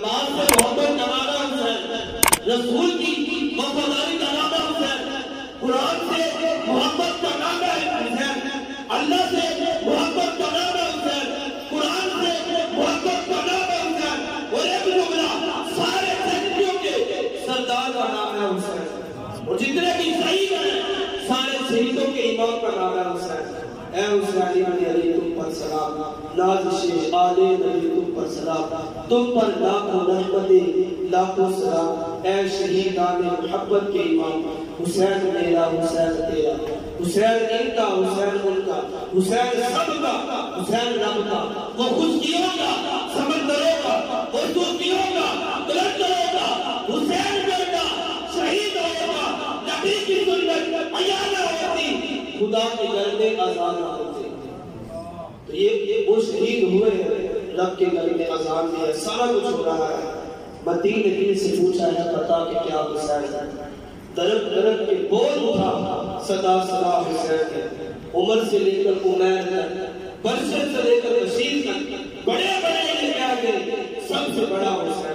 باپ سے محبت کا نعرہ حسین، رسول کی وفاداری کا نعرہ حسین، قرآن سے محبت کا نعرہ حسین، اللہ سے محبت کا نعرہ حسین، قرآن سے محبت کا نعرہ حسین، اور ایک جملہ سارے شہیدوں کے سردار کا نام ہے حسین، اور جتنے بھی شہید ہیں سارے شہیدوں کے امام کا نعرہ حسین۔ اے حسین علی تم پر سلام، نازش آل نبی تم پر سلام، تم پر لاکھوں رحمتیں لاکھوں سلام، اے شہیدان محبت کے امام، حسین میرا حسین تیرا، حسین ان کا حسین ان کا، حسین سب کا حسین رب کا، وہ خشکیوں کا سمندروں کا، وہ دوستیوں کا قلندروں کا، حسین بیٹا شہید ہوگا، نبی کی سنت عیانہ ہوتی، خدا کے گھر میں آزان ہوتے۔ تو یہ وہ شہید ہوئے ہیں، رب کے گھر میں آزان میں ہے، سارا کچھ ہو رہا ہے۔ مدین نے دل سے پوچھا ہے بتا کہ کیا حسین ہے، درد درد کے بول اٹھا صدا صدا حسین ہے، عمر سے لے کر عمیر تک، برشت سے لے کر بشیر تک، بڑے بڑے لے کے آگے سب سے بڑا حسین